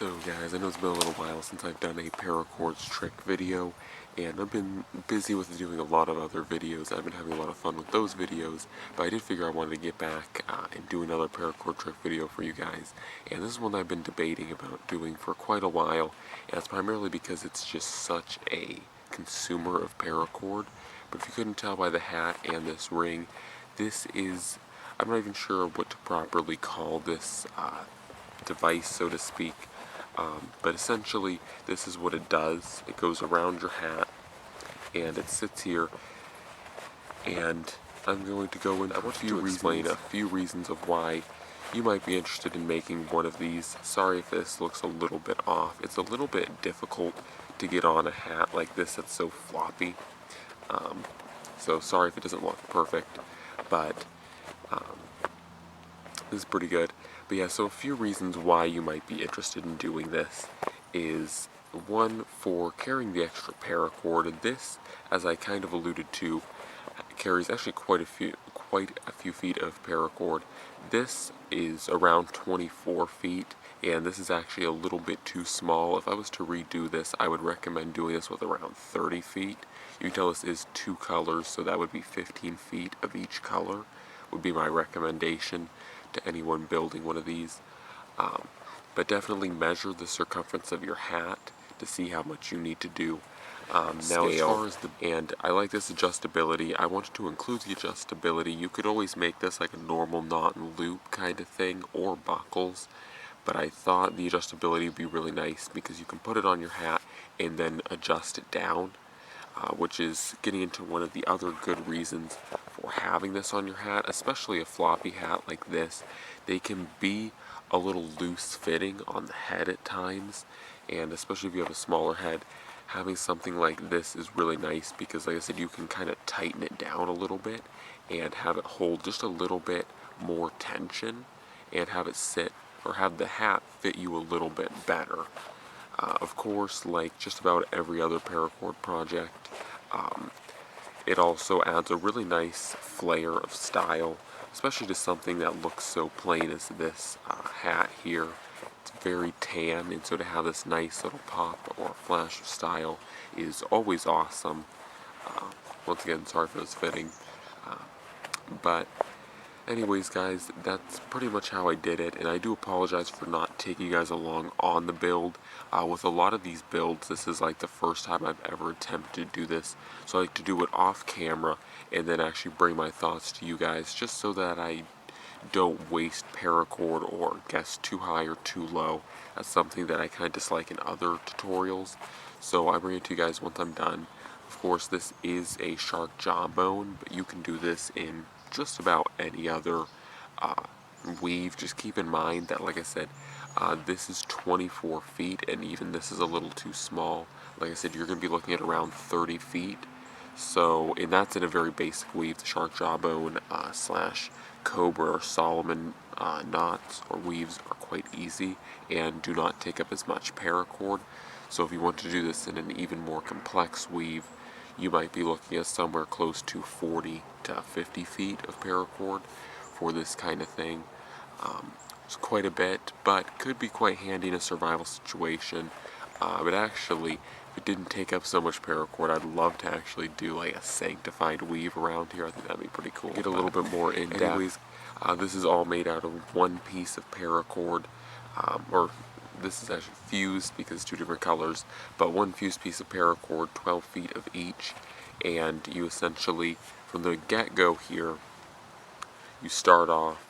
So guys, I know it's been a little while since I've done a Paracord's trick video, and I've been busy with doing a lot of other videos. I've been having a lot of fun with those videos, but I did figure I wanted to get back and do another Paracord trick video for you guys. And this is one I've been debating about doing for quite a while, and it's primarily because it's just such a consumer of Paracord. But if you couldn't tell by the hat and this ring, this is, I'm not even sure what to properly call this device, so to speak. But essentially, this is what it does. It goes around your hat, and it sits here, and I'm going to go into explain a few reasons of why you might be interested in making one of these. Sorry if this looks a little bit off. It's a little bit difficult to get on a hat like this that's so floppy. So sorry if it doesn't look perfect, but this is pretty good. But yeah, so a few reasons why you might be interested in doing this is, one, for carrying the extra paracord. And this, as I kind of alluded to, carries actually quite a few feet of paracord. This is around 24 feet, and this is actually a little bit too small. If I was to redo this, I would recommend doing this with around 30 feet. You can tell this is 2 colors, so that would be 15 feet of each color, would be my recommendation to anyone building one of these. But definitely measure the circumference of your hat to see how much you need to do. Now, as far as and I like this adjustability. I wanted to include the adjustability. You could always make this like a normal knot and loop kind of thing, or buckles, but I thought the adjustability would be really nice because you can put it on your hat and then adjust it down, which is getting into one of the other good reasons for having this on your hat, especially a floppy hat like this. They can be a little loose fitting on the head at times, and especially if you have a smaller head, having something like this is really nice because, like I said, you can kind of tighten it down a little bit and have it hold just a little bit more tension and have it sit, or have the hat fit you a little bit better. Of course, like just about every other paracord project, it also adds a really nice flair of style, especially to something that looks so plain as this hat here. It's very tan, and so to have this nice little pop or flash of style is always awesome. Once again, sorry for this fitting. But anyways, guys, that's pretty much how I did it, and I do apologize for not taking you guys along on the build. With a lot of these builds, this is like the first time I've ever attempted to do this, so I like to do it off camera and then actually bring my thoughts to you guys, just so that I don't waste paracord or guess too high or too low. That's something that I kind of dislike in other tutorials, so I bring it to you guys once I'm done. Of course, this is a shark jawbone, but you can do this in just about any other weave. Just keep in mind that, like I said, this is 24 feet, and even this is a little too small. Like I said, you're going to be looking at around 30 feet. So, and that's in a very basic weave, the shark jawbone slash cobra or Solomon knots or weaves are quite easy and do not take up as much paracord. So if you want to do this in an even more complex weave, you might be looking at somewhere close to 40 to 50 feet of paracord for this kind of thing. It's quite a bit, but could be quite handy in a survival situation. But actually, if it didn't take up so much paracord, I'd love to actually do like a sanctified weave around here. I think that'd be pretty cool. Get a little bit more in depth. Anyways, this is all made out of one piece of paracord, or this is actually fused because it's 2 different colors, but one fused piece of paracord, 12 feet of each, and you essentially, from the get-go here, you start off,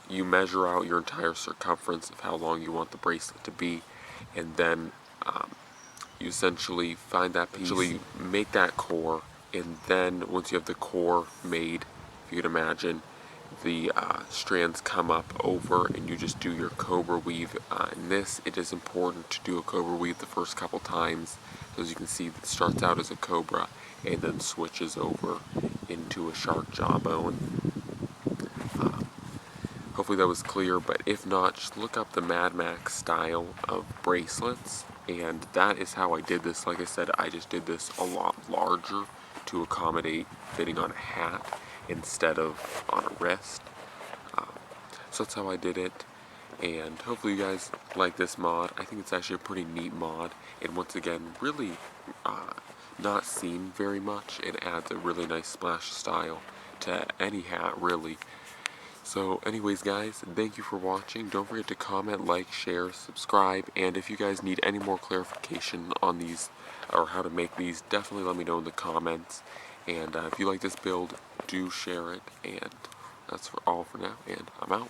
you measure out your entire circumference of how long you want the bracelet to be, and then you essentially find that piece, make that core, and then once you have the core made, if you could imagine, the strands come up over and you just do your cobra weave. In this, it is important to do a cobra weave the first couple times. So as you can see, it starts out as a cobra and then switches over into a shark jawbone. Hopefully that was clear, but if not, just look up the Mad Max style of bracelets, and that is how I did this. Like I said, I just did this a lot larger to accommodate fitting on a hat instead of on a wrist. So that's how I did it, And hopefully you guys like this mod. I think it's actually a pretty neat mod, and once again, really not seen very much. It adds a really nice splash style to any hat, really. So anyways guys, thank you for watching. Don't forget to comment, like, share, subscribe, and if you guys need any more clarification on these, or how to make these, definitely let me know in the comments. And if you like this build, do share it, and that's all for now, and I'm out.